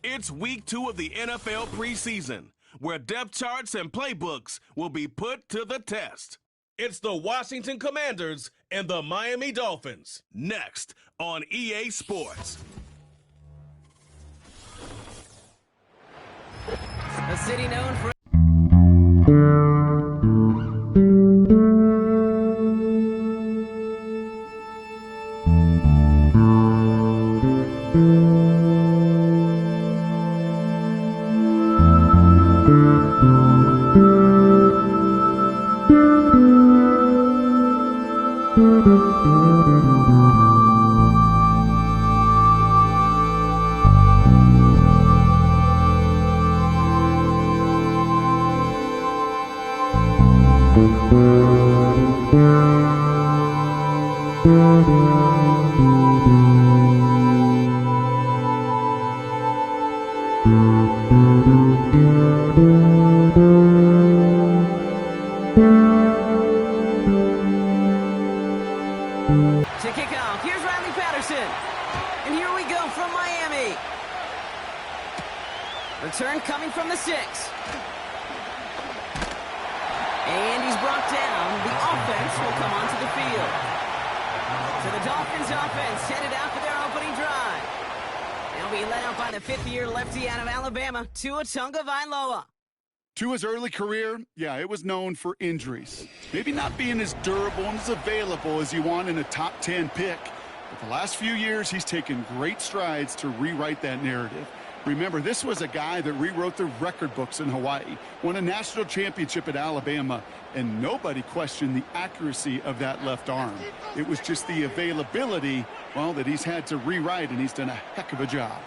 It's week 2 of the NFL preseason, where depth charts and playbooks will be put to the test. It's the Washington Commanders and the Miami Dolphins, next on EA Sports. A city known for to kick off. Here's Riley Patterson. And here we go from Miami. Return coming from the 6. And he's brought down. The offense will come onto the field. So the Dolphins offense headed out for their opening drive. They'll be led out by the 5th-year lefty out of Alabama, Tua Tagovailoa. Tua's early career, yeah, it was known for injuries. Maybe not being as durable and as available as you want in a top 10 pick. But the last few years, he's taken great strides to rewrite that narrative. Remember, this was a guy that rewrote the record books in Hawaii, won a national championship at Alabama, and nobody questioned the accuracy of that left arm. It was just the availability, well, that he's had to rewrite, and he's done a heck of a job.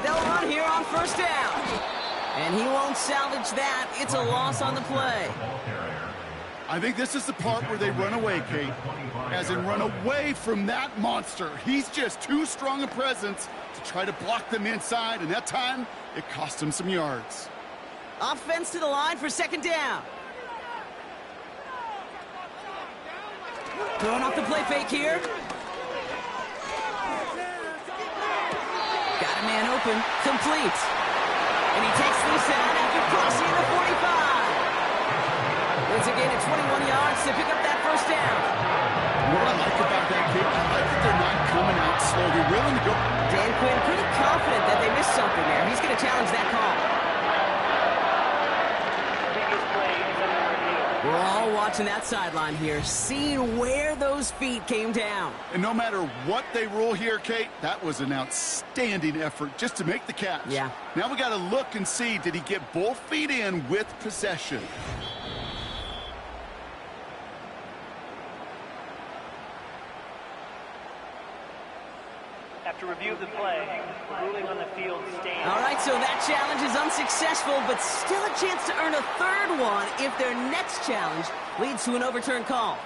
They'll run here on first down. And he won't salvage that. It's a loss on the play. I think this is the part where they run away, Kate. As in run away from that monster. He's just too strong a presence to try to block them inside, and that time, it cost him some yards. Offense to the line for second down. Throwing off the play fake here. Got a man open. Complete. And he takes loose out after crossing the 45. It's a gain of 21 yards to pick up that first down. What I like about that kick, I like that they're not coming out slow. They're willing to go. Dan Quinn pretty confident that they missed something there. He's going to challenge that call. We're all watching that sideline here, seeing where those feet came down. And no matter what they rule here, Kate, that was an outstanding effort just to make the catch. Yeah. Now we got to look and see, did he get both feet in with possession? After review of the play, the ruling on the field stands. All right, so that challenge is unsuccessful, but still a chance to earn a third one if their next challenge leads to an overturned call.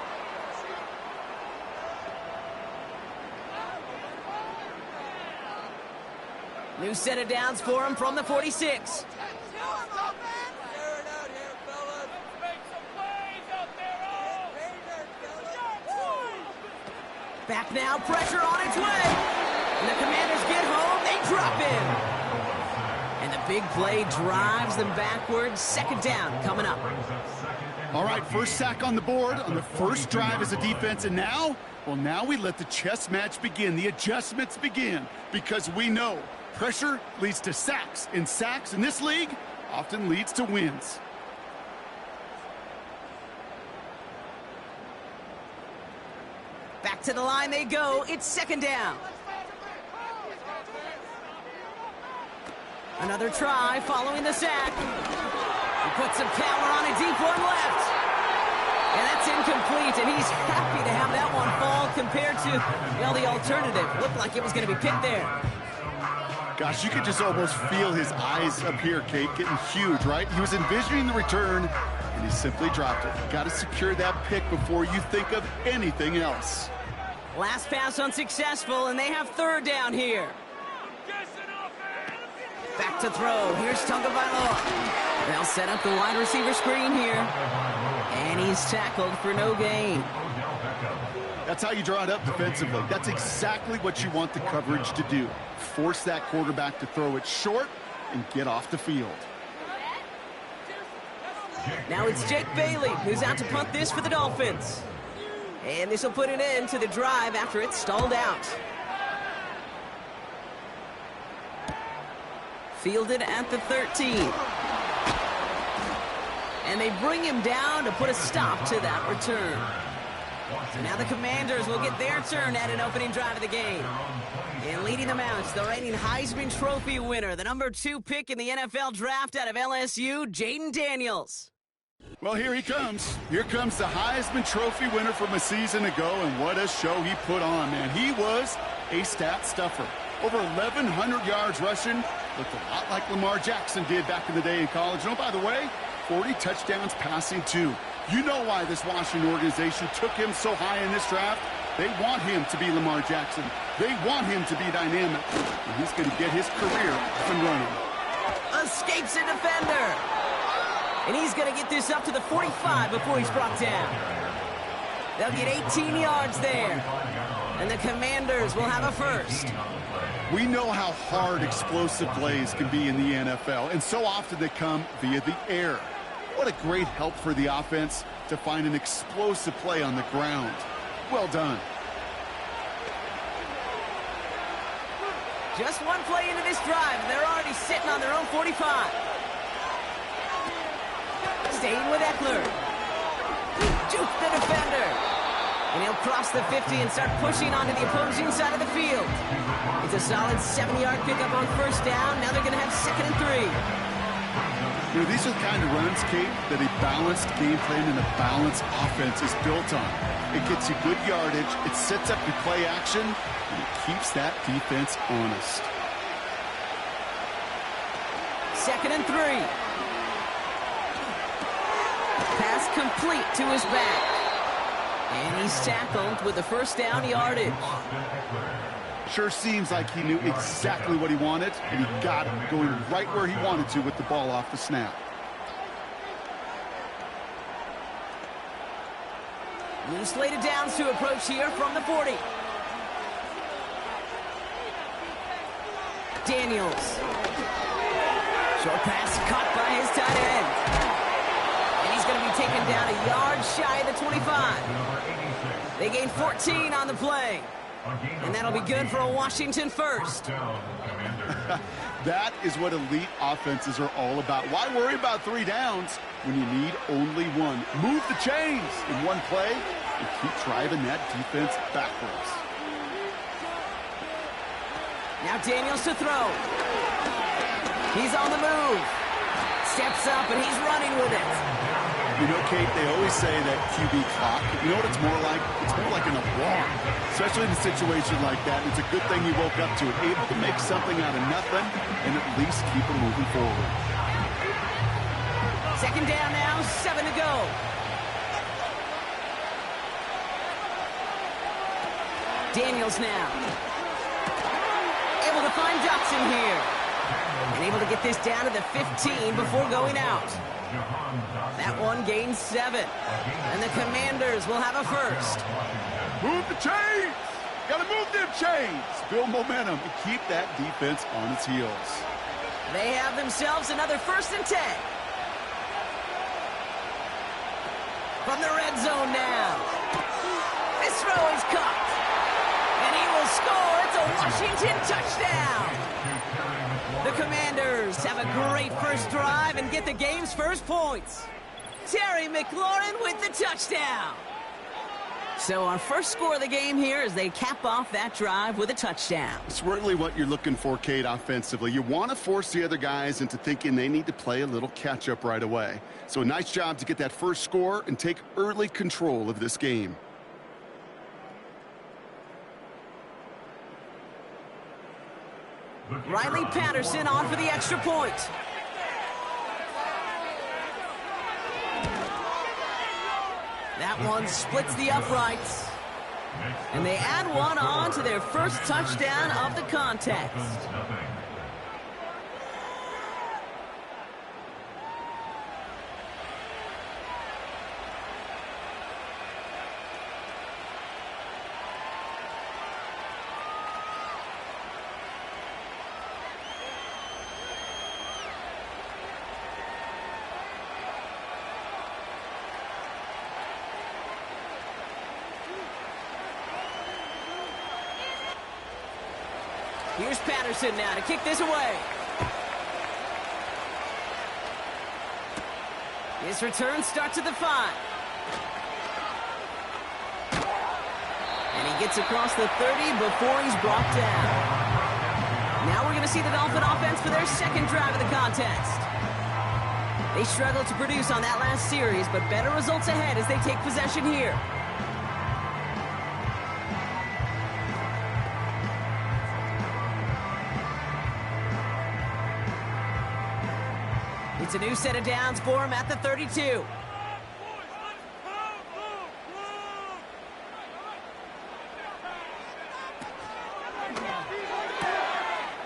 New set of downs for him from the 46. Back now, pressure on its way. And the Commanders get home, they drop him. And the big play drives them backwards. Second down coming up. All right, first sack on the board on the first drive as a defense. And now, well, now we let the chess match begin. The adjustments begin because we know pressure leads to sacks. And sacks in this league often leads to wins. Back to the line they go. It's second down. Another try following the sack. He puts some power on a deep one left. And that's incomplete, and he's happy to have that one fall compared to, well, the alternative. Looked like it was going to be picked there. Gosh, you could just almost feel his eyes up here, Kate, getting huge, right? He was envisioning the return, and he simply dropped it. Got to secure that pick before you think of anything else. Last pass unsuccessful, and they have third down here. Back to throw. Here's Tagovailoa. They'll set up the wide receiver screen here. And he's tackled for no gain. That's how you draw it up defensively. That's exactly what you want the coverage to do. Force that quarterback to throw it short and get off the field. Now it's Jake Bailey who's out to punt this for the Dolphins. And this will put an end to the drive after it's stalled out. Fielded at the 13. And they bring him down to put a stop to that return. So now the Commanders will get their turn at an opening drive of the game. And leading them out is the reigning Heisman Trophy winner, the number 2 pick in the NFL draft out of LSU, Jaden Daniels. Well, here he comes. Here comes the Heisman Trophy winner from a season ago, and what a show he put on, man. He was a stat stuffer. Over 1,100 yards rushing. Looked a lot like Lamar Jackson did back in the day in college. And oh, by the way, 40 touchdowns passing too. You know why this Washington organization took him so high in this draft? They want him to be Lamar Jackson. They want him to be dynamic. And he's going to get his career up and running. Escapes a defender. And he's going to get this up to the 45 before he's brought down. They'll get 18 yards there. And the Commanders will have a first. We know how hard explosive plays can be in the NFL, and so often they come via the air. What a great help for the offense to find an explosive play on the ground. Well done. Just one play into this drive, and they're already sitting on their own 45. Staying with Eckler. He juked the defender. And he'll cross the 50 and start pushing onto the opposing side of the field. It's a solid 7-yard pickup on first down. Now they're going to have 2nd and 3. You know, these are the kind of runs, Kate, that a balanced game plan and a balanced offense is built on. It gets you good yardage, it sets up your play action, and it keeps that defense honest. 2nd and 3. Pass complete to his back. And he's tackled with the first down yardage. Sure seems like he knew exactly what he wanted, and he got it, going right where he wanted to with the ball off the snap. New slated downs to approach here from the 40. Daniels. Short pass caught by his tight end. And he's going to be taken down a yard shy of the 25. They gain 14 on the play. And that'll be good for a Washington first. That is what elite offenses are all about. Why worry about 3 downs when you need only 1? Move the chains in one play and keep driving that defense backwards. Now Daniels to throw. He's on the move. Steps up and he's running with it. You know, Kate, they always say that QB clock. You know what it's more like? It's more like an alarm, especially in a situation like that. It's a good thing you woke up to it, able to make something out of nothing and at least keep it moving forward. 2nd down now, 7 to go. Daniels now. Able to find Dotson here. And able to get this down to the 15 before going out. That one gains 7. And the Commanders will have a first. Move the chains! Gotta move them chains! Build momentum and keep that defense on its heels. They have themselves another 1st and 10. From the red zone now. This throw is caught. And he will score. It's a Washington touchdown. The Commanders have a great first drive and get the game's first points. Terry McLaurin with the touchdown. So our first score of the game here as they cap off that drive with a touchdown. It's really what you're looking for, Kate, offensively. You want to force the other guys into thinking they need to play a little catch-up right away. So a nice job to get that first score and take early control of this game. Riley Patterson on for the extra point. That one splits the uprights. And they add one on to their first touchdown of the contest. Here's Patterson now to kick this away. His return starts at the 5. And he gets across the 30 before he's brought down. Now we're going to see the Dolphin offense for their second drive of the contest. They struggled to produce on that last series, but better results ahead as they take possession here. It's a new set of downs for him at the 32.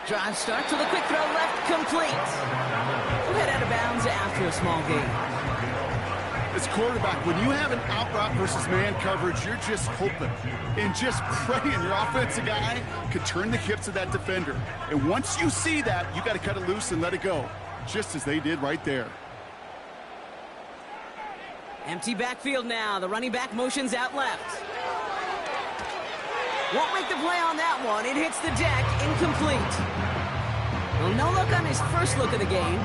Drive starts with a quick throw left, complete. We'll head out of bounds after a small gain. As quarterback, when you have an out route versus man coverage, you're just hoping and just praying your offensive guy could turn the hips of that defender. And once you see that, you got to cut it loose and let it go, just as they did right there. Empty backfield now. The running back motions out left. Won't make the play on that one. It hits the deck, incomplete. Well, no look on his first look of the game.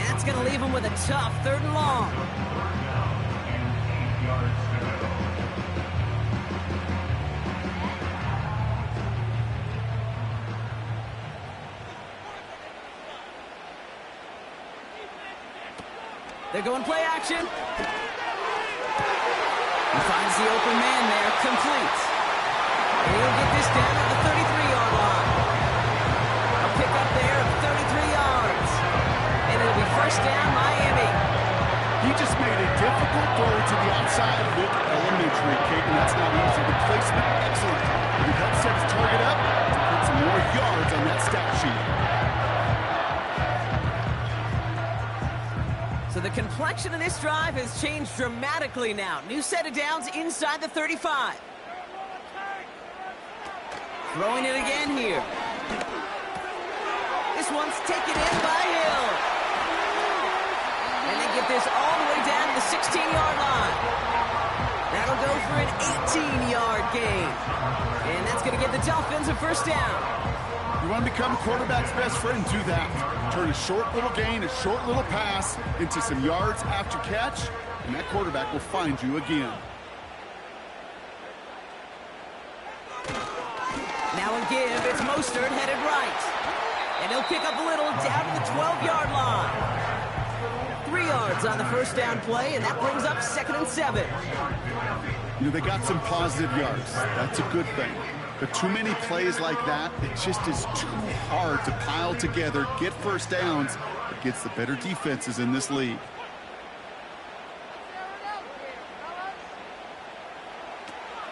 That's going to leave him with a tough 3rd and long. They're going play action. He finds the open man there, complete. And he'll get this down at the 33-yard line. A pickup there of 33 yards. And it'll be first down, Miami. He just made a difficult throw to the outside. Look elementary, Caden. That's not easy. The placement, excellent. He helped set his target up to put some more yards on that stat sheet. So the complexion of this drive has changed dramatically now. New set of downs inside the 35. Throwing it again here. This one's taken in by Hill. And they get this all the way down to the 16-yard line. That'll go for an 18-yard gain. And that's going to give the Dolphins a first down. You want to become a quarterback's best friend, do that. Turn a short little gain, a short little pass into some yards after catch, and that quarterback will find you again. Now a give, it's Mostert headed right. And he'll pick up a little down to the 12-yard line. 3 yards on the first down play, and that brings up 2nd and 7. You know, they got some positive yards. That's a good thing. But too many plays like that, it just is too hard to pile together, get first downs against the better defenses in this league.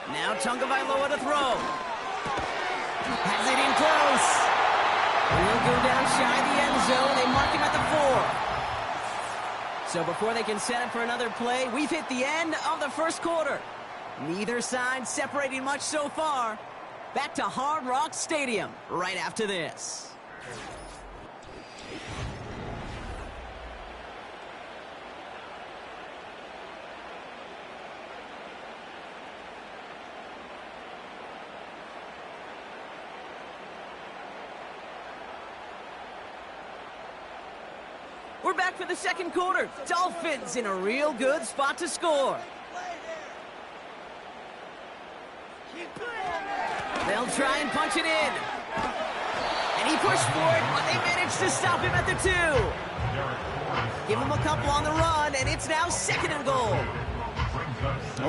Now Tagovailoa to throw. Has it in close. And he'll go down shy of the end zone. They mark him at the 4. So before they can set up for another play, we've hit the end of the first quarter. Neither side separating much so far. Back to Hard Rock Stadium right after this. We're back for the second quarter. Dolphins in a real good spot to score. They'll try and punch it in. And he pushed for it, but they managed to stop him at the 2. Give him a couple on the run, and it's now 2nd and goal.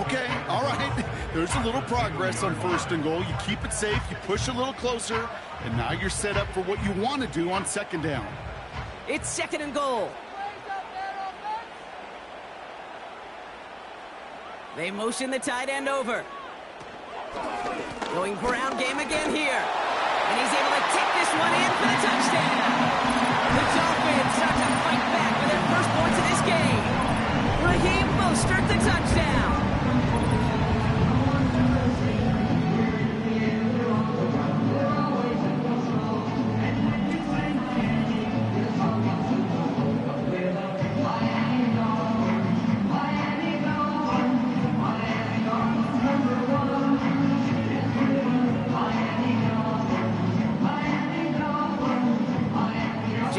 Okay, all right. There's a little progress on 1st and goal. You keep it safe, you push a little closer, and now you're set up for what you want to do on 2nd down. It's 2nd and goal. They motion the tight end over. Going ground game again here. And he's able to kick this one in for the touchdown. The Dolphins start to fight back for their first points of this game. Raheem Mostert the touchdown.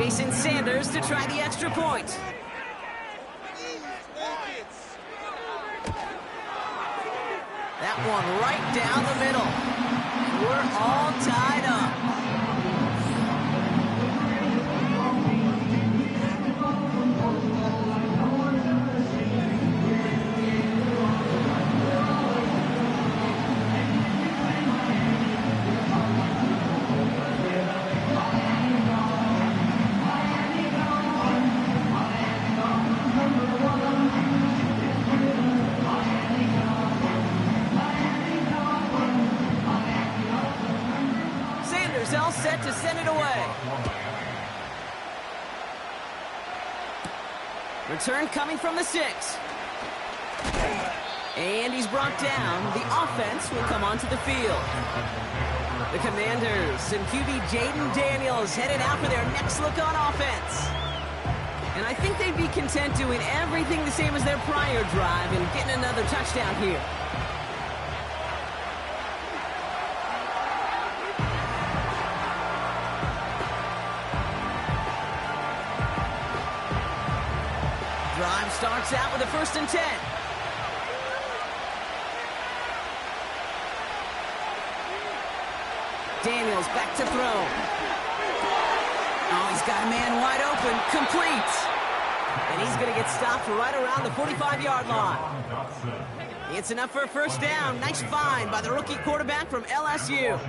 Jason Sanders to try the extra point. That one right down the middle. We're all tied up. All set to send it away. Return coming from the 6. And he's brought down. The offense will come onto the field. The Commanders and QB Jaden Daniels headed out for their next look on offense. And I think they'd be content doing everything the same as their prior drive and getting another touchdown here. Drive starts out with a 1st and 10. Daniels back to throw. Oh, he's got a man wide open. Complete. And he's going to get stopped right around the 45-yard line. It's enough for a 1st down. Nice find by the rookie quarterback from LSU.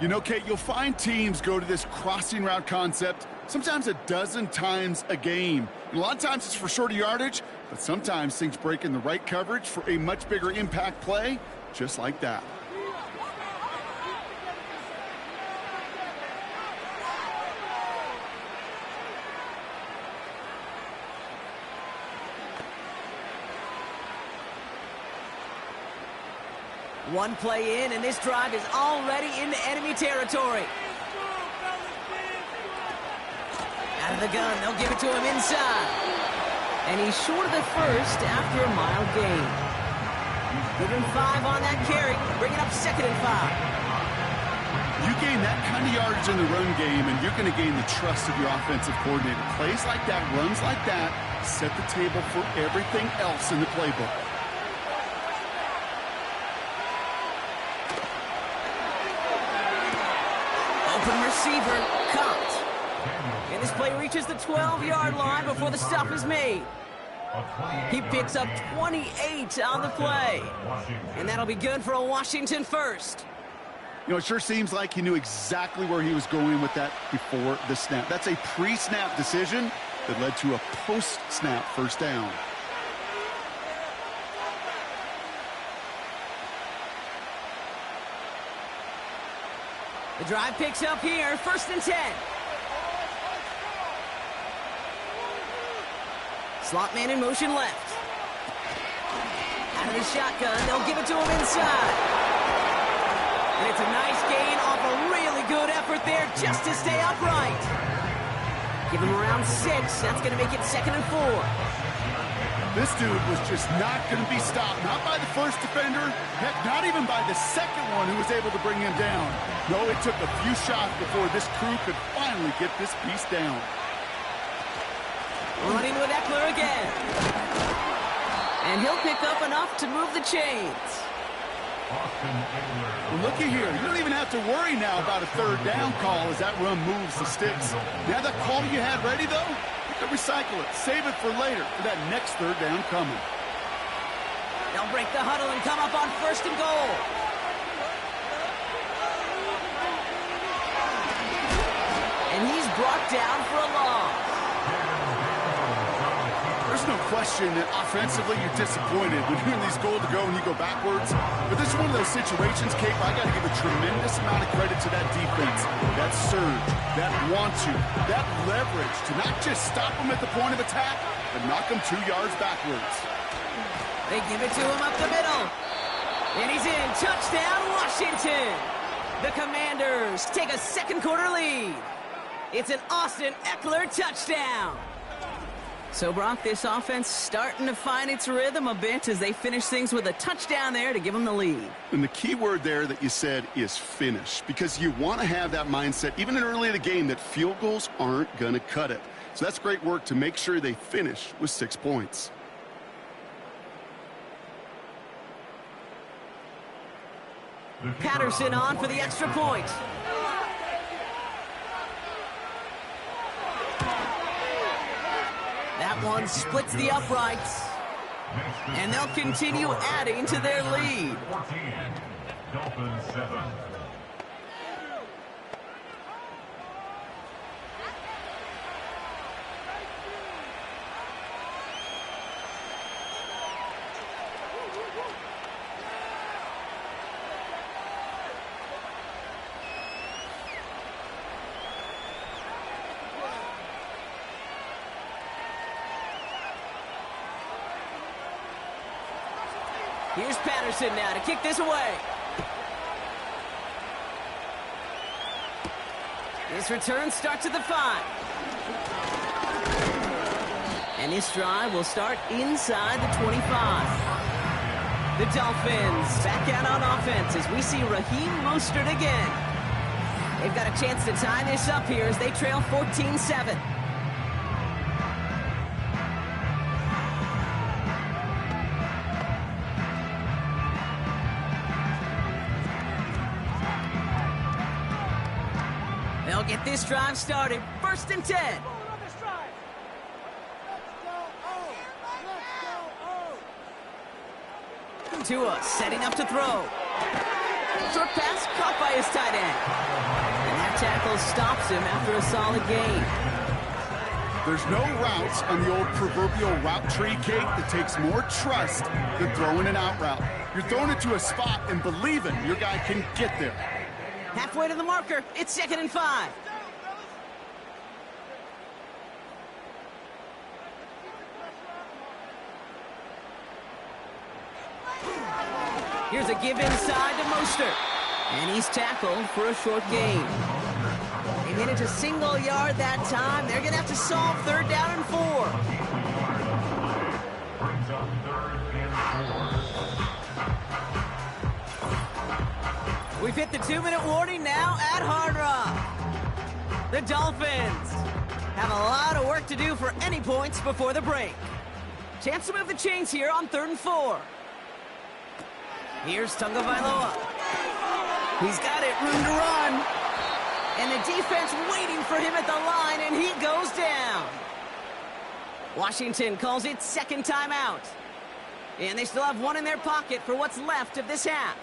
You know, Kate, you'll find teams go to this crossing route concept sometimes a dozen times a game. And a lot of times it's for shorter yardage, but sometimes things break in the right coverage for a much bigger impact play, just like that. One play in, and this drive is already into enemy territory. Out of the gun, they'll give it to him inside. And he's short of the 1st after a mile gain. Give him 5 on that carry, bring it up 2nd and 5. You gain that kind of yardage in the run game, and you're going to gain the trust of your offensive coordinator. Plays like that, runs like that, set the table for everything else in the playbook. Open receiver, caught. And this play reaches the 12-yard line before the stop is made. He picks up 28 on the play. And that'll be good for a Washington 1st. You know, it sure seems like he knew exactly where he was going with that before the snap. That's a pre-snap decision that led to a post-snap 1st down. The drive picks up here, 1st and 10. Slot man in motion left. Out of the shotgun, they'll give it to him inside. And it's a nice gain off a really good effort there just to stay upright. Give him around 6. That's going to make it 2nd and 4. This dude was just not going to be stopped. Not by the 1st defender. Heck, not even by the 2nd one who was able to bring him down. No, it took a few shots before this crew could finally get this piece down. Running with Eckler again. And he'll pick up enough to move the chains. Well, looky here. You don't even have to worry now about a 3rd down call as that run moves the sticks. Now that call you had ready, though, you can recycle it. Save it for later for that next 3rd down coming. They'll break the huddle and come up on 1st and goal. And he's brought down for a loss. There's no question that offensively you're disappointed when you're in these goal to go and you go backwards. But this is one of those situations, Kate, where I got to give a tremendous amount of credit to that defense. That surge, that want to, that leverage to not just stop them at the point of attack, but knock them 2 yards backwards. They give it to him up the middle. And he's in. Touchdown, Washington. The Commanders take a 2nd quarter lead. It's an Austin Eckler touchdown. So, Brock, this offense starting to find its rhythm a bit as they finish things with a touchdown there to give them the lead. And the key word there that you said is finish, because you want to have that mindset, even in early in the game, that field goals aren't going to cut it. So that's great work to make sure they finish with 6 points. Patterson on for the extra point. That one splits the uprights. And they'll continue adding to their lead. 14, Dolphins 7. Here's Patterson now to kick this away. This return starts at the 5. And this drive will start inside the 25. The Dolphins back out on offense as we see Raheem Mostert again. They've got a chance to tie this up here as they trail 14-7. They'll get this drive started. 1st and 10. Tua setting up to throw. Short pass caught by his tight end. And that tackle stops him after a solid gain. There's no routes on the old proverbial route tree, Kate, that takes more trust than throwing an out route. You're throwing it to a spot and believing your guy can get there. Halfway to the marker. It's 2nd and 5. Here's a give inside to Mostert. And he's tackled for a short gain. They managed a single yard that time. They're going to have to solve 3rd down and 4. Brings up 3rd and 4. We've hit the 2-minute warning now at Hard Rock. The Dolphins have a lot of work to do for any points before the break. Chance to move the chains here on 3rd and 4. Here's Tagovailoa. He's got it, room to run. And the defense waiting for him at the line, and he goes down. Washington calls it 2nd timeout. And they still have one in their pocket for what's left of this half.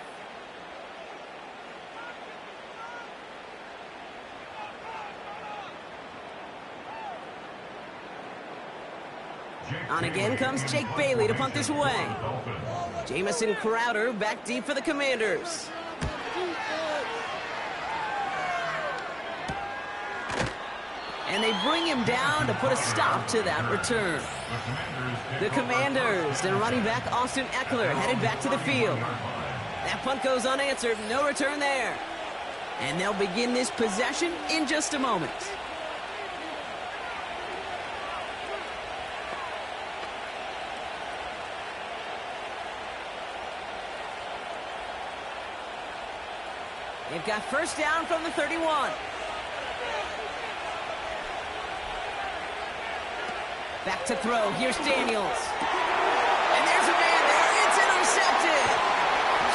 On again comes Jake Bailey to punt this away. Jamison Crowder back deep for the Commanders. And they bring him down to put a stop to that return. The Commanders and running back Austin Eckler headed back to the field. That punt goes unanswered, no return there. And they'll begin this possession in just a moment. They've got 1st down from the 31. Back to throw. Here's Daniels. And there's a man there. It's intercepted.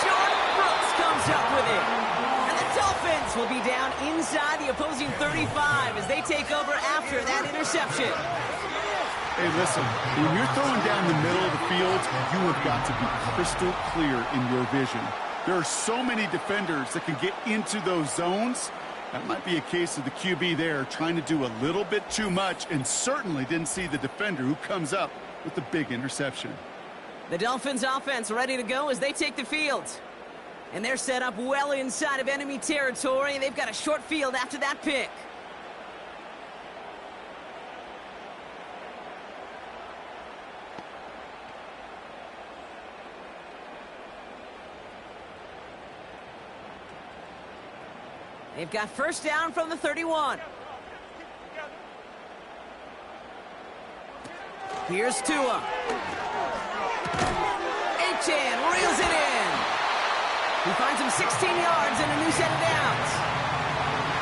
Jordan Brooks comes up with it. And the Dolphins will be down inside the opposing 35 as they take over after that interception. Hey, listen, when you're throwing down the middle of the field, you have got to be crystal clear in your vision. There are so many defenders that can get into those zones. That might be a case of the QB there trying to do a little bit too much and certainly didn't see the defender who comes up with the big interception. The Dolphins offense ready to go as they take the field. And they're set up well inside of enemy territory. They've got a short field after that pick. They've got 1st down from the 31. Here's Tua. Achan reels it in. He finds him 16 yards and a new set of downs.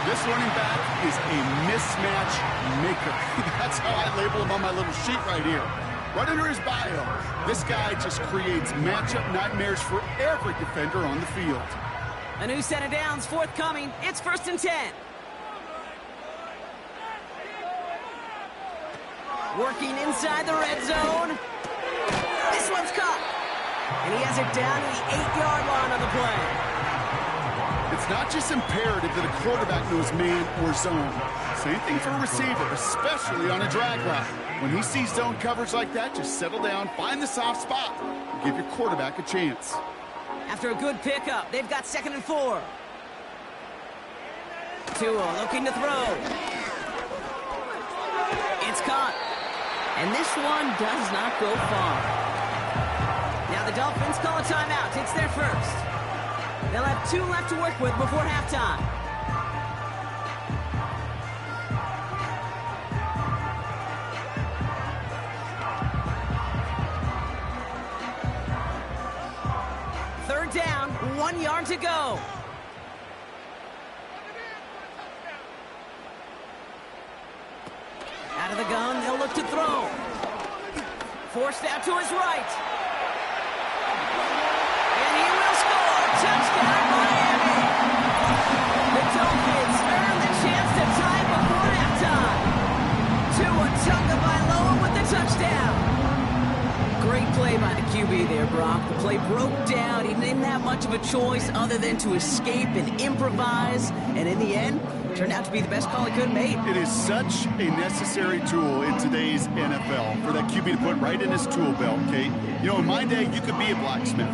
This running back is a mismatch maker. That's how I label him on my little sheet right here. Right under his bio, this guy just creates matchup nightmares for every defender on the field. A new set of downs forthcoming. It's 1st and 10. Working inside the red zone. This one's caught. And he has it down to the 8-yard line on the play. It's not just imperative that a quarterback knows man or zone. Same thing for a receiver, especially on a drag route. When he sees zone coverage like that, just settle down, find the soft spot, and give your quarterback a chance. After a good pickup, they've got 2nd and 4. Tua looking to throw. It's caught. And this one does not go far. Now the Dolphins call a timeout. It's their first. They'll have 2 left to work with before halftime. Third down, 1 yard to go. Out of the gun, they'll look to throw. Forced out to his right. And he will score. Touchdown, Miami. The Dolphins earn the chance to tie before halftime. Tua Tagovailoa with the touchdown. Great play by the QB there, Brock. The play broke down. He didn't have much of a choice other than to escape and improvise. And in the end, turned out to be the best call he could have made. It is such a necessary tool in today's NFL for that QB to put right in his tool belt, Kate. You know, in my day, you could be a blacksmith,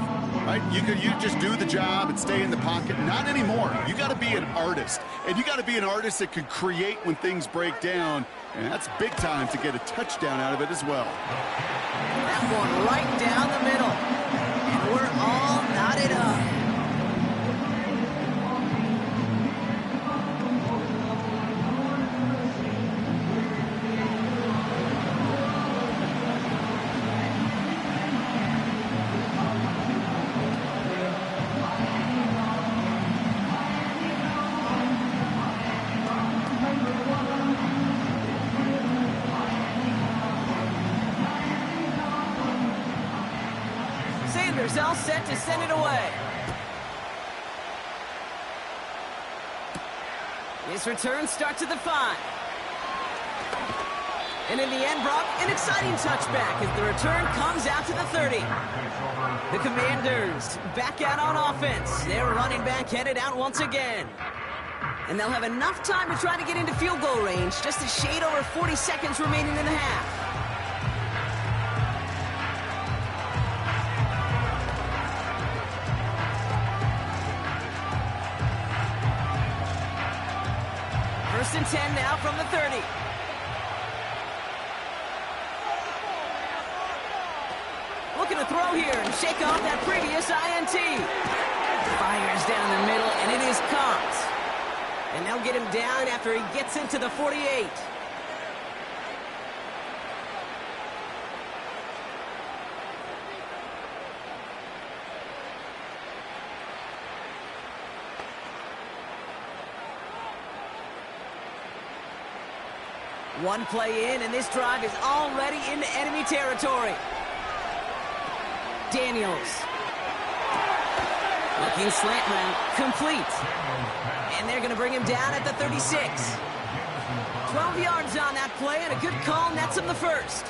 right? You just do the job and stay in the pocket. Not anymore. You got to be an artist. And you got to be an artist that could create when things break down. And that's big time to get a touchdown out of it as well. That one right down the middle. And we're all knotted up. All set to send it away. This return starts at the 5. And in the end, Brock, an exciting touchback as the return comes out to the 30. The Commanders back out on offense. Their running back headed out once again. And they'll have enough time to try to get into field goal range, just a shade over 40 seconds remaining in the half. First and 10 now from the 30. Looking to throw here and shake off that previous INT. Fires down the middle, and it is caught. And they'll get him down after he gets into the 48. One play in, and this drive is already into enemy territory. Daniels. Looking slant route, complete. And they're going to bring him down at the 36. 12 yards on that play, and a good call nets him the first.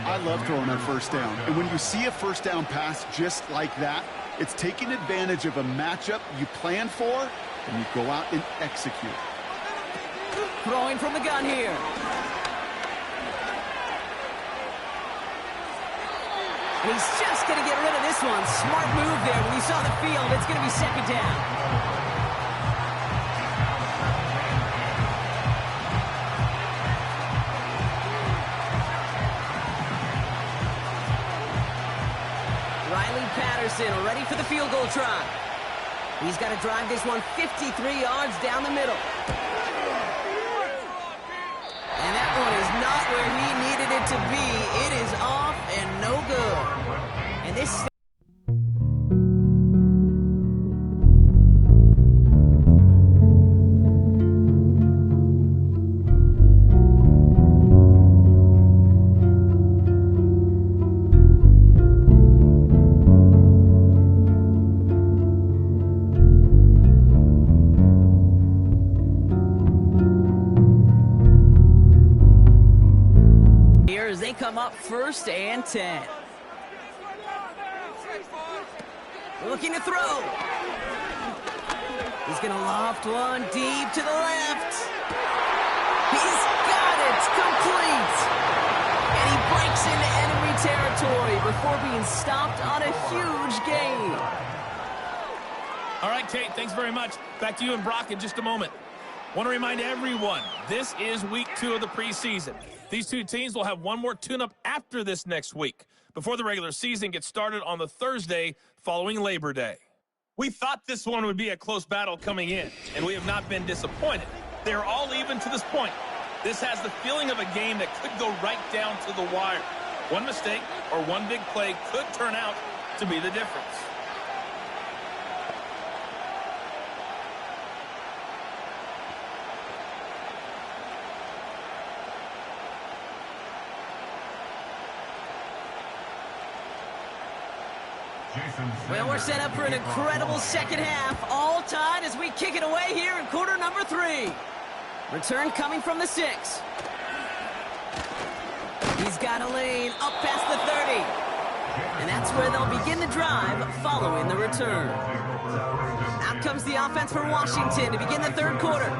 I love throwing on first down. And when you see a first down pass just like that, it's taking advantage of a matchup you plan for, and you go out and execute. Throwing from the gun here. And he's just going to get rid of this one. Smart move there. When he saw the field, it's going to be 2nd down. Riley Patterson ready for the field goal try. He's got to drive this one 53 yards down the middle. And that one is not where he needed it to be. It is off and no good. And this... As they come up 1st and 10. Looking to throw. He's going to loft one deep to the left. He's got it. Complete. And he breaks into enemy territory before being stopped on a huge gain. All right, Kate, thanks very much. Back to you and Brock in just a moment. Want to remind everyone, this is week 2 of the preseason. These two teams will have one more tune-up after this next week, before the regular season gets started on the Thursday following Labor Day. We thought this one would be a close battle coming in, and we have not been disappointed. They are all even to this point. This has the feeling of a game that could go right down to the wire. One mistake or one big play could turn out to be the difference. Well, we're set up for an incredible second half. All tied as we kick it away here in quarter number 3. Return coming from the 6. He's got a lane up past the 30. And that's where they'll begin the drive following the return. Out comes the offense for Washington to begin the 3rd quarter.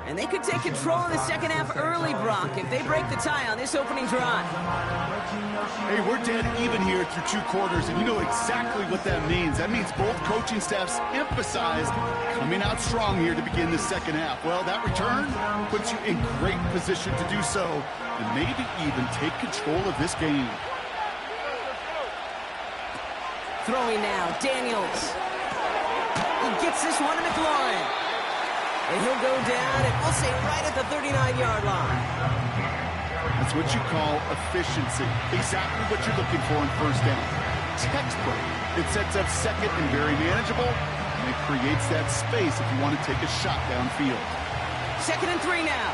And they could take control of the second half early, Brock, if they break the tie on this opening drive. Hey, we're dead even here through 2 quarters, and you know exactly what that means. That means both coaching staffs emphasized coming out strong here to begin the second half. Well, that return puts you in great position to do so, and maybe even take control of this game. Throwing now, Daniels. He gets this one to McLaurin. And he'll go down, and we'll say right at the 39-yard line. That's what you call efficiency. Exactly what you're looking for in 1st down. Textbook. It sets up second and very manageable, and it creates that space if you want to take a shot downfield. 2nd and 3 now.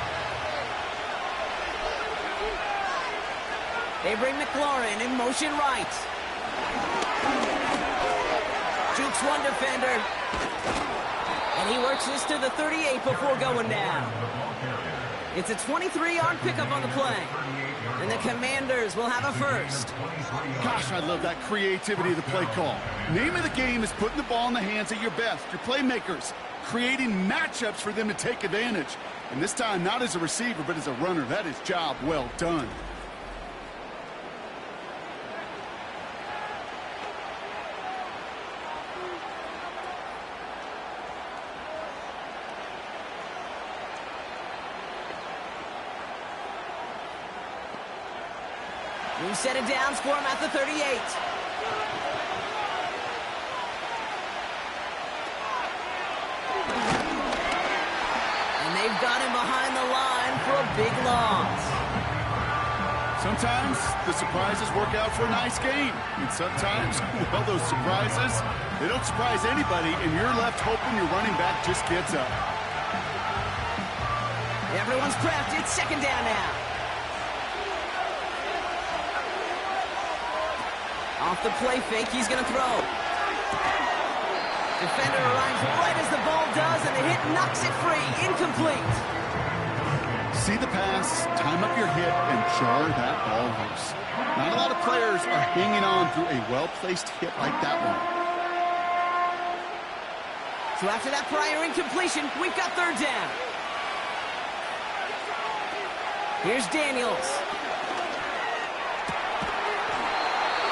They bring McLaurin in motion right. Jukes one defender. And he works this to the 38 before going down. It's a 23-yard pickup on the play. And the Commanders will have a 1st. Gosh, I love that creativity of the play call. Name of the game is putting the ball in the hands of your best, your playmakers, creating matchups for them to take advantage. And this time, not as a receiver, but as a runner. That is job well done. We set it down, score him at the 38. And they've got him behind the line for a big loss. Sometimes the surprises work out for a nice game. And sometimes, well, those surprises, they don't surprise anybody, and you're left hoping your running back just gets up. Everyone's prepped. It's 2nd down now. Off the play fake, he's going to throw. Defender arrives right as the ball does, and the hit knocks it free. Incomplete. See the pass, time up your hit, and jar that ball loose. Not a lot of players are hanging on through a well-placed hit like that one. So after that prior incompletion, we've got 3rd down. Here's Daniels.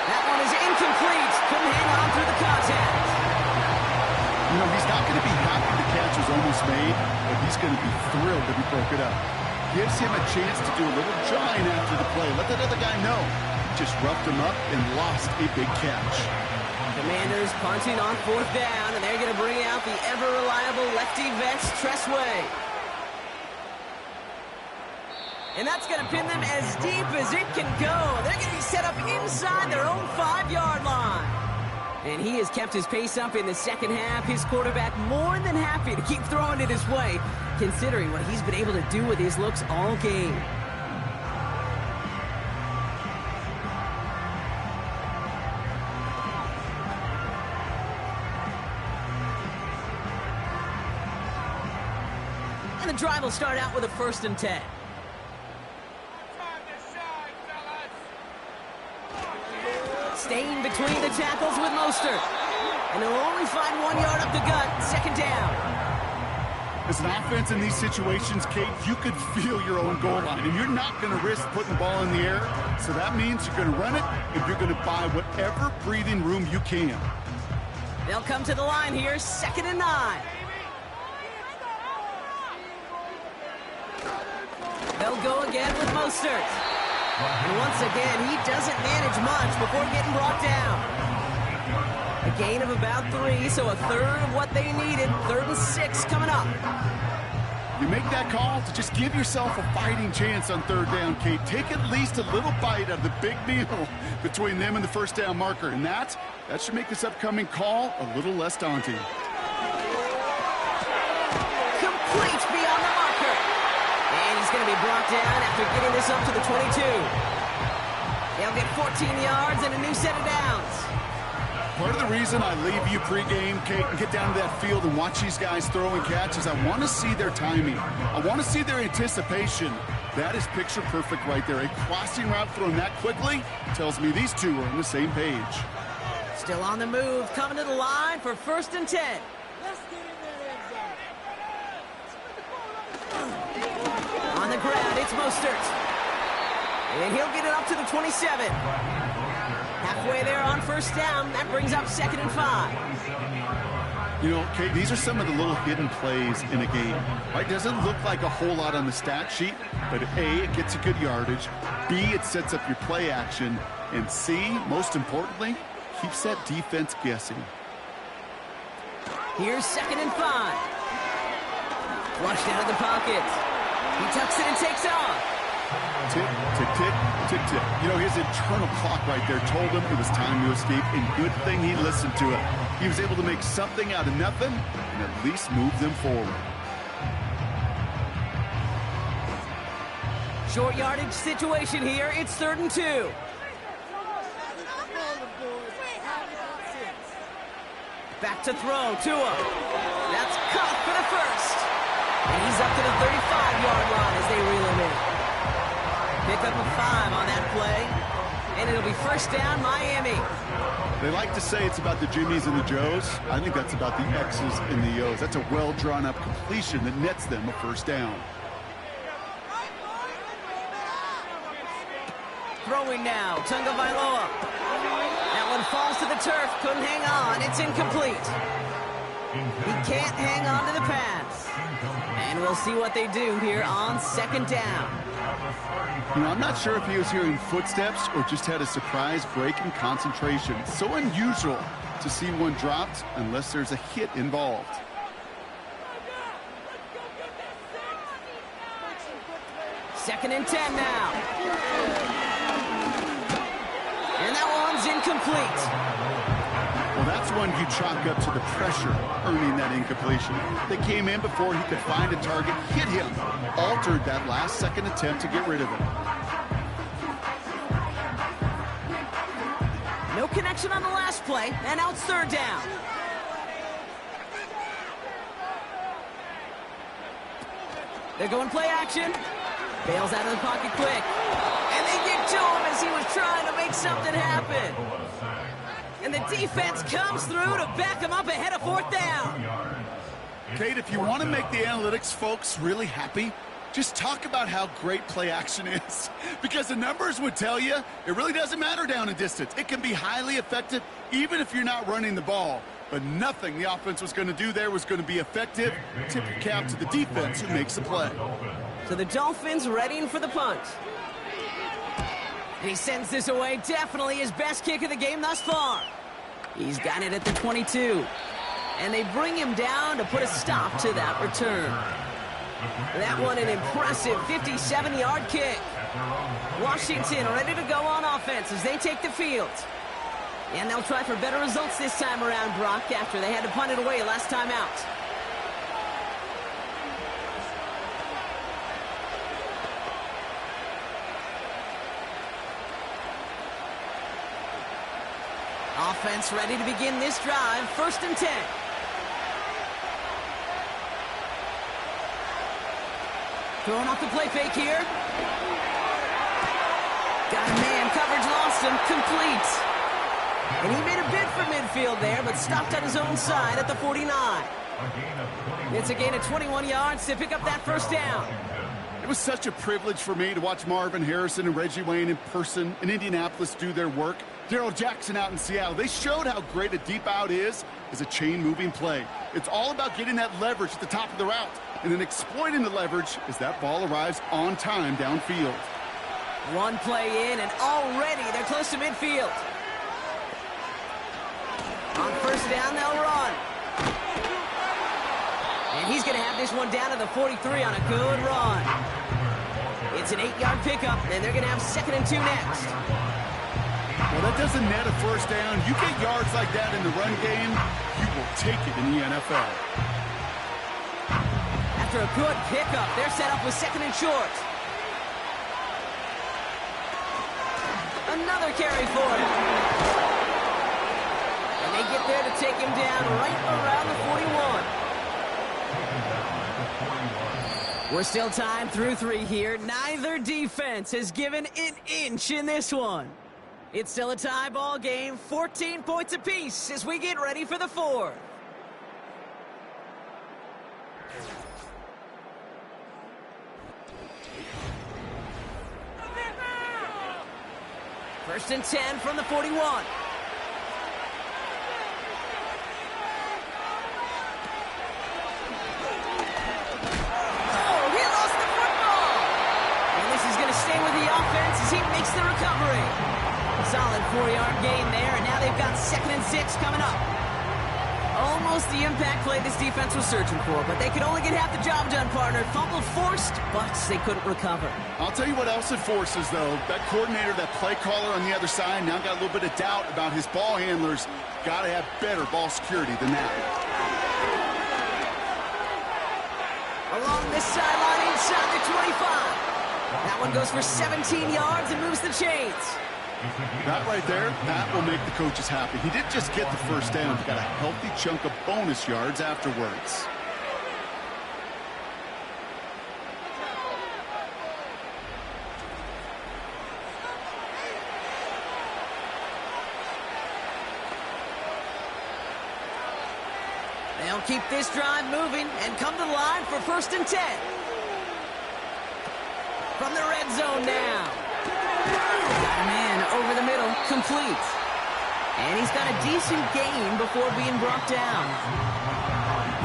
That one is incomplete. Couldn't hang on through the contact. You know, he's not going to be happy the catch was almost made, but he's going to be thrilled that he broke it up. Gives him a chance to do a little jawing after the play. Let that other guy know. Just roughed him up and lost a big catch. Commanders punting on 4th down, and they're going to bring out the ever-reliable lefty vets, Tressway. And that's going to pin them as deep as it can go. They're going to be set up inside their own 5-yard line. And he has kept his pace up in the second half. His quarterback more than happy to keep throwing it his way, considering what he's been able to do with his looks all game. And the drive will start out with a 1st and 10. Staying between the tackles with Mostert. And he'll only find 1 yard up the gut. 2nd down. As an offense in these situations, Kate, you could feel your own goal line, and you're not going to risk putting the ball in the air. So that means you're going to run it, and you're going to buy whatever breathing room you can. They'll come to the line here. 2nd and 9. They'll go again with Mostert. And once again, he doesn't manage much before getting brought down. A gain of about 3, so a third of what they needed. 3rd and 6 coming up. You make that call to just give yourself a fighting chance on 3rd down, Kate. Take at least a little bite out of the big meal between them and the 1st down marker. And that should make this upcoming call a little less daunting. Complete beyond the marker. And he's going to be brought down after getting this up to the 22. They'll get 14 yards and a new set of downs. Part of the reason I leave you pregame, Kate, and get down to that field and watch these guys throw and catch is I want to see their timing. I want to see their anticipation. That is picture perfect right there. A crossing route thrown that quickly tells me these two are on the same page. Still on the move, coming to the line for 1st and 10. On the ground, it's Mostert. And he'll get it up to the 27. Halfway there on 1st down. That brings up 2nd and 5. You know, Kate, these are some of the little hidden plays in a game. Right? Doesn't look like a whole lot on the stat sheet, but A, it gets you good yardage. B, it sets up your play action. And C, most importantly, keeps that defense guessing. Here's 2nd and 5. Flushed out of the pocket. He tucks it and takes off. Tick, tick, tick, tick, tick. You know, his internal clock right there told him it was time to escape, and good thing he listened to it. He was able to make something out of nothing and at least move them forward. Short yardage situation here. It's 3rd and 2. Back to throw. Tua. That's caught for the 1st. And he's up to the 35-yard line as they reel him in. Pick up a 5 on that play. And it'll be 1st down, Miami. They like to say it's about the Jimmies and the Joes. I think that's about the X's and the O's. That's a well-drawn-up completion that nets them a 1st down. Throwing now, Tunga Vailoa. That one falls to the turf, couldn't hang on, it's incomplete. He can't hang on to the pass. And we'll see what they do here on 2nd down. You know, I'm not sure if he was hearing footsteps or just had a surprise break in concentration. It's so unusual to see one dropped unless there's a hit involved. Second and 10 now. And that one's incomplete. Well, that's one you chalk up to the pressure earning that incompletion. They came in before he could find a target, hit him, altered that last-second attempt to get rid of him. No connection on the last play, and now it's 3rd down. They're going play action. Bails out of the pocket quick. And they get to him as he was trying to make something happen. And the defense comes through to back him up ahead of 4th down. Kate, if you want to make the analytics folks really happy, just talk about how great play action is. Because the numbers would tell you it really doesn't matter down in distance. It can be highly effective even if you're not running the ball. But nothing the offense was going to do there was going to be effective. Tip your cap to the defense who makes the play. So the Dolphins readying for the punt. And he sends this away. Definitely his best kick of the game thus far. He's got it at the 22. And they bring him down to put a stop to that return. That one an impressive 57-yard kick. Washington ready to go on offense as they take the field. And they'll try for better results this time around, Brock, after they had to punt it away last time out. Offense ready to begin this drive. 1st and 10. Throwing off the play fake here. Got a man. Coverage lost him. Complete. And he made a bid for midfield there, but stopped on his own side at the 49. It's a gain of 21 yards to pick up that 1st down. It was such a privilege for me to watch Marvin Harrison and Reggie Wayne in person in Indianapolis do their work. Darrell Jackson out in Seattle. They showed how great a deep out is as a chain-moving play. It's all about getting that leverage at the top of the route and then exploiting the leverage as that ball arrives on time downfield. One play in, and already they're close to midfield. On 1st down, they'll run. And he's going to have this one down to the 43 on a good run. It's an 8-yard pickup, and they're going to have 2nd and 2 next. Well, that doesn't net a 1st down. You get yards like that in the run game, you will take it in the NFL. After a good pickup, they're set up with 2nd and short. Another carry for him. And they get there to take him down right around the 41. We're still timed through 3 here. Neither defense has given an inch in this one. It's still a tie ball game, 14 points apiece as we get ready for the 4th. First and 10 from the 41. Oh, he lost the football! And this is going to stay with the offense as he makes the recovery. Solid 4-yard gain there, and now they've got 2nd and 6 coming up. Almost the impact play this defense was searching for, but they could only get half the job done, partner. Fumble forced, but they couldn't recover. I'll tell you what else it forces, though. That coordinator, that play caller on the other side, now got a little bit of doubt about his ball handlers. Got to have better ball security than that. Along this sideline inside the 25. That one goes for 17 yards and moves the chains. That right there, that will make the coaches happy. He didn't just get the 1st down. He got a healthy chunk of bonus yards afterwards. They'll keep this drive moving and come to the line for 1st and 10. From the red zone now. Got a man over the middle, complete. And he's got a decent gain before being brought down.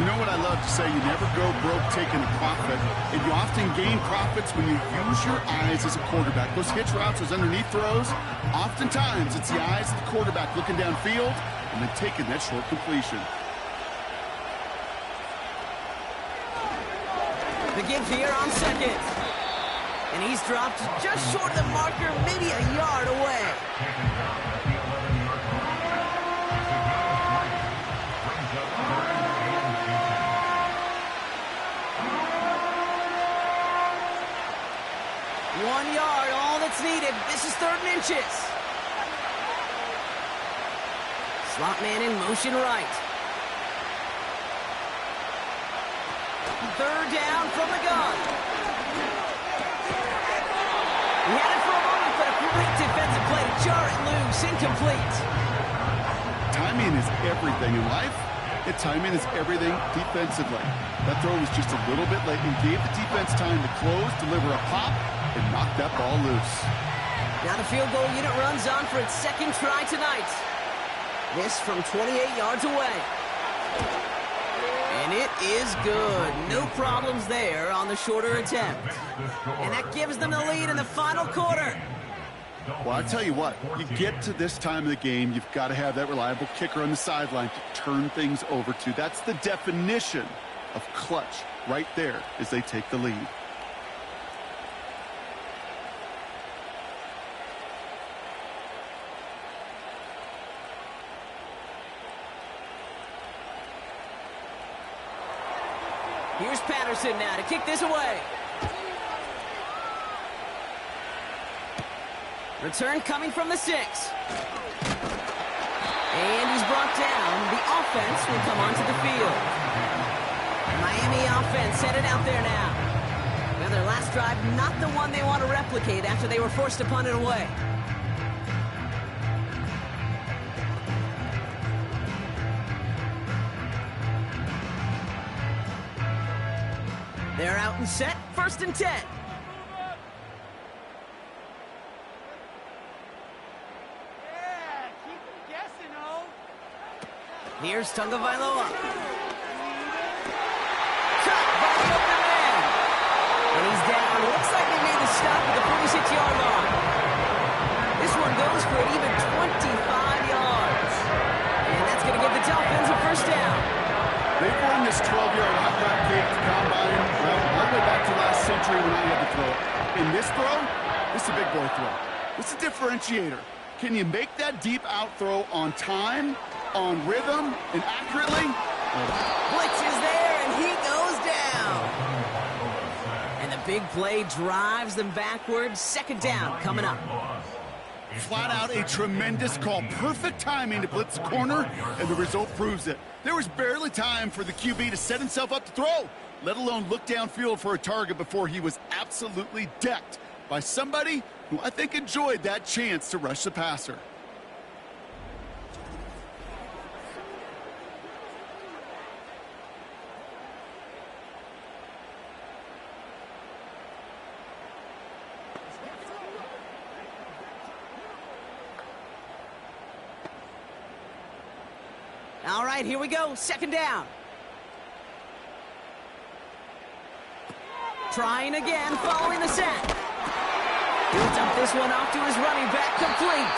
You know what I love to say? You never go broke taking a profit. And you often gain profits when you use your eyes as a quarterback. Those hitch routes, those underneath throws, oftentimes it's the eyes of the quarterback looking downfield and then taking that short completion. The give here on 2nd. And he's dropped just short of the marker, maybe a yard away. One yard, all that's needed. This is 3rd and inches. Slot man in motion right. 3rd down from the gun. He had it for a moment, but a great defensive play to jar it loose, incomplete. Timing is everything in life, and timing is everything defensively. That throw was just a little bit late and gave the defense time to close, deliver a pop, and knock that ball loose. Now the field goal unit runs on for its 2nd try tonight. This from 28 yards away. And it is good. No problems there on the shorter attempt. And that gives them the lead in the final quarter. Well, I tell you what, you get to this time of the game, you've got to have that reliable kicker on the sideline to turn things over to. That's the definition of clutch right there as they take the lead. Here's Patterson now to kick this away. Return coming from the 6. And he's brought down. The offense will come onto the field. Miami offense headed out there now. Now their last drive, not the one they want to replicate after they were forced to punt it away. They're out and set, 1st and 10. Here's Tagovailoa. Cut by the open man. And he's down. Looks like they made the stop at the 46-yard line. This one goes for an even 25 yards. And that's going to give the Dolphins a 1st down. They've run this 12-yard halfback kick to combine, well, all the way back to last century when I had to throw it. In this throw, this is a big boy throw. It's a differentiator. Can you make that deep out throw on time, on rhythm, and accurately? Blitz is there, and he goes down. And the big play drives them backwards. 2nd down coming up. Flat out a tremendous call. Perfect timing to blitz the corner, and the result proves it. There was barely time for the QB to set himself up to throw, let alone look downfield for a target before he was absolutely decked by somebody who I think enjoyed that chance to rush the passer. All right, here we go. 2nd down. Trying again, following the sack. He'll dump this one off to his running back, complete.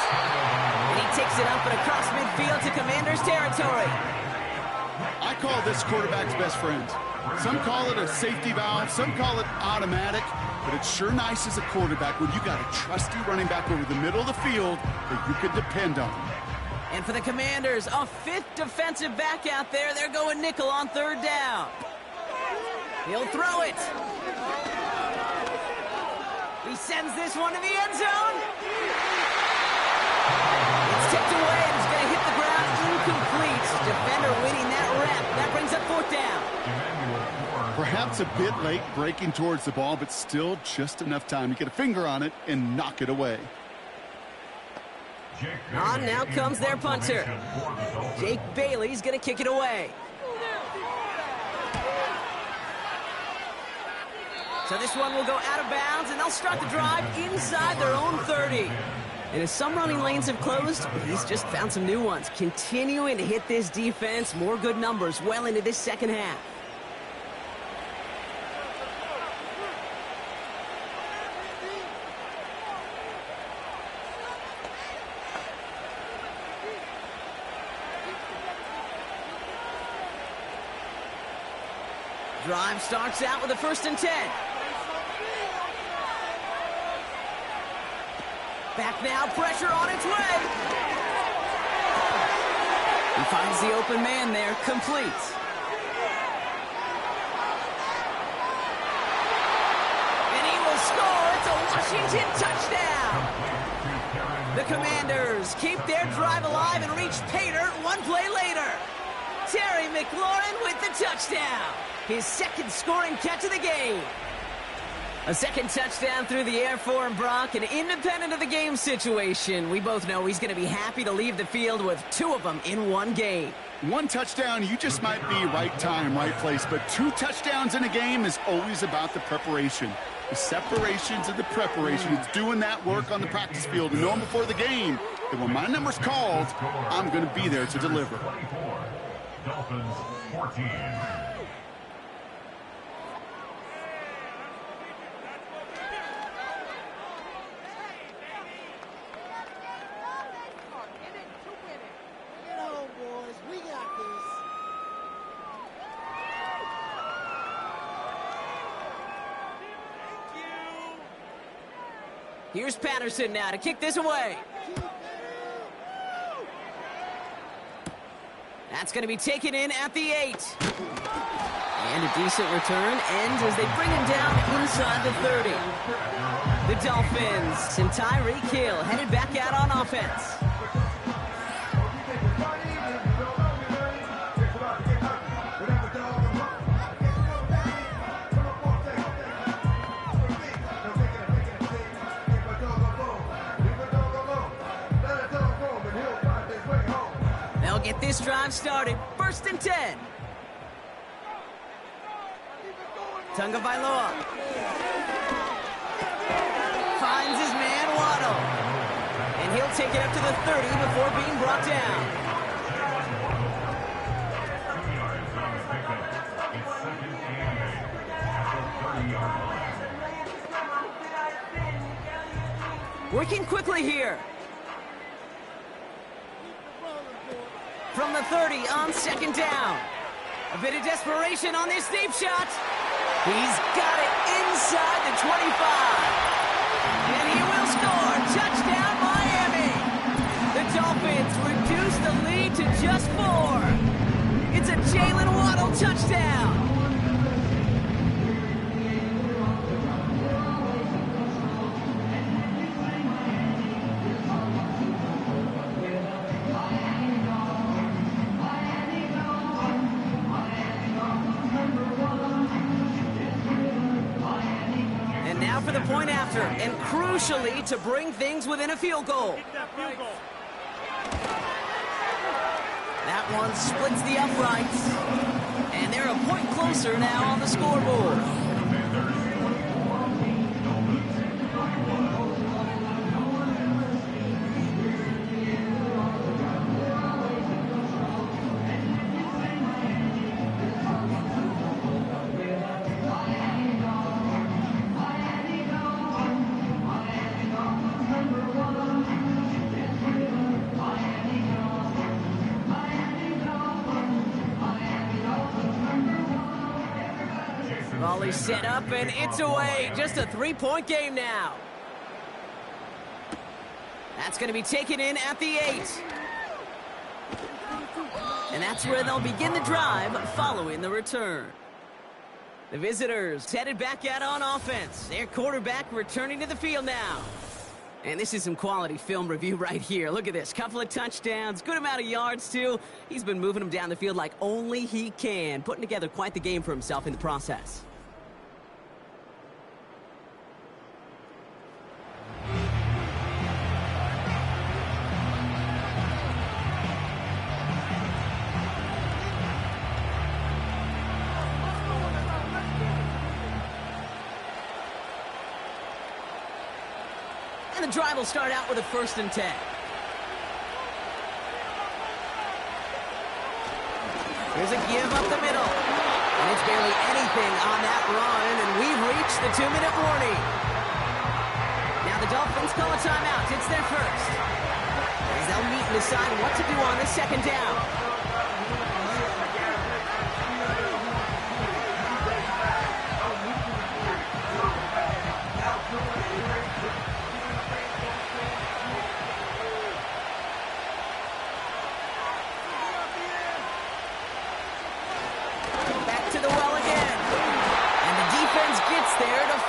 And he takes it up and across midfield to Commanders territory. I call this quarterback's best friend. Some call it a safety valve, some call it automatic, but it's sure nice as a quarterback when you got a trusty running back over the middle of the field that you can depend on. And for the Commanders, a 5th defensive back out there. They're going nickel on 3rd down. He'll throw it. He sends this one to the end zone. It's tipped away and it's going to hit the ground incomplete. Defender winning that rep. That brings up 4th down. Perhaps a bit late breaking towards the ball, but still just enough time to get a finger on it and knock it away. On now comes their punter. Jake Bailey's going to kick it away. So this one will go out of bounds, and they'll start the drive inside their own 30. And as some running lanes have closed, he's just found some new ones. Continuing to hit this defense, more good numbers well into this 2nd half. Drive starts out with a 1st and 10. Back now, pressure on its way. He finds the open man there, complete. And he will score. It's a Washington touchdown. The Commanders keep their drive alive and reach pay dirt 1 play later. Terry McLaurin with the touchdown. His 2nd scoring catch of the game. A 2nd touchdown through the air for him, Brock, and independent of the game situation, we both know he's going to be happy to leave the field with 2 of them in 1 game. 1 touchdown, you just might be right time, right place, but 2 touchdowns in a game is always about the preparation. The separations and the preparation. It's doing that work on the practice field and knowing before the game that when my number's called, I'm going to be there to deliver. Dolphins 14. Here's Patterson now to kick this away. That's going to be taken in at the 8. And a decent return ends as they bring him down inside the 30. The Dolphins and Tyreek Hill headed back out on offense. They'll get this drive started. 1st and 10. Tagovailoa finds his man Waddle, and he'll take it up to the 30 before being brought down. Working quickly here. From the 30 on 2nd down. A bit of desperation on this deep shot. He's got it inside the 25. And he will score. Touchdown, Miami. The Dolphins reduce the lead to just 4. It's a Jalen Waddle touchdown. For the point after, and crucially to bring things within a field goal. That one splits the uprights, and they're a point closer now on the scoreboard. Volley set up, and it's away. Just a 3-point game now. That's going to be taken in at the 8. And that's where they'll begin the drive following the return. The visitors headed back out on offense. Their quarterback returning to the field now. And this is some quality film review right here. Look at this. Couple of touchdowns. Good amount of yards, too. He's been moving them down the field like only he can. Putting together quite the game for himself in the process. And the drive will start out with a 1st and 10. There's a give up the middle. And it's barely anything on that run, and we've reached the 2-minute warning. Now the Dolphins call a timeout. It's their first. As they'll meet and decide what to do on the 2nd down.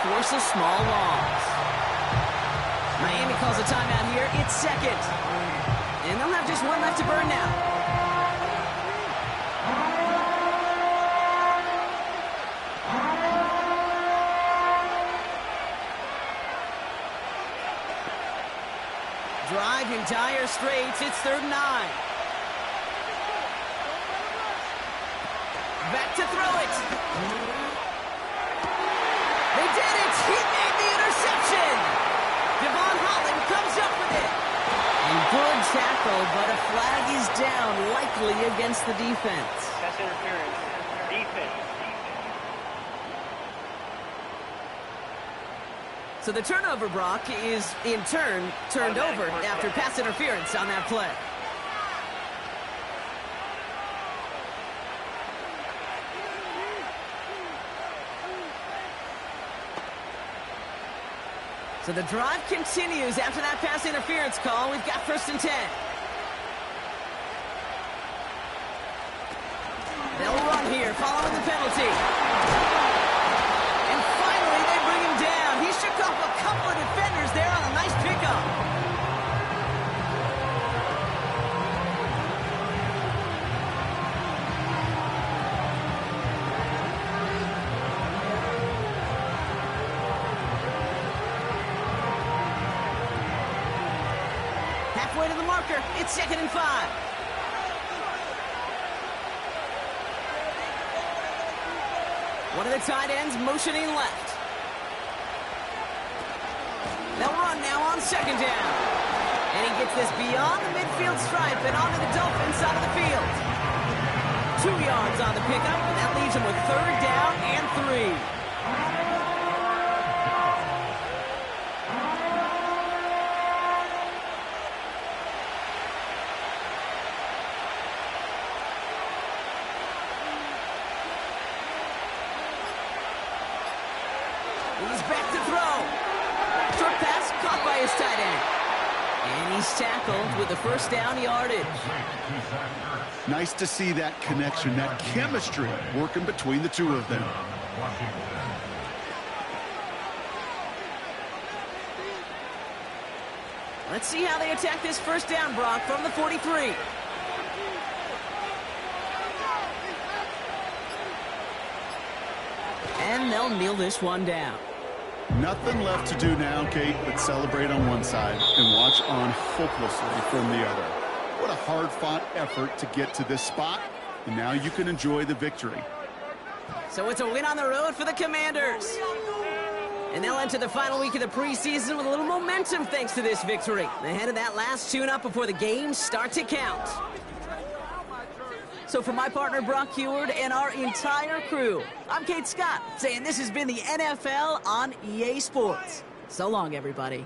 Force a small loss. Miami calls a timeout here. It's 2nd. And they'll have just one left to burn now. Drive in dire straits. It's 3rd and 9. Back to throw it. They did it! He made the interception! Devon Holland comes up with it! And good tackle, but a flag is down, likely against the defense. Pass interference. Defense. So the turnover, Brock, is in turn turned over after pass interference on that play. So the drive continues after that pass interference call. We've got 1st and 10. They'll run here following the penalty. And finally they bring him down. He shook off a couple of defenders there on a nice pickup. Halfway to the marker. It's 2nd and 5. One of the tight ends motioning left. They'll run now on 2nd down. And he gets this beyond the midfield stripe and onto the Dolphins side of the field. 2 yards on the pickup, and that leaves him with 3rd down and 3. He's back to throw. Short pass caught by his tight end. And he's tackled with the 1st down yardage. Nice to see that connection, that chemistry working between the two of them. Let's see how they attack this 1st down, Brock, from the 43. And they'll kneel this one down. Nothing left to do now, Kate, but celebrate on one side and watch on hopelessly from the other. What a hard-fought effort to get to this spot, and now you can enjoy the victory. So it's a win on the road for the Commanders. And they'll enter the final week of the preseason with a little momentum thanks to this victory. Ahead of that last tune-up before the games start to count. So for my partner, Brock Heward, and our entire crew, I'm Kate Scott, saying this has been the NFL on EA Sports. So long, everybody.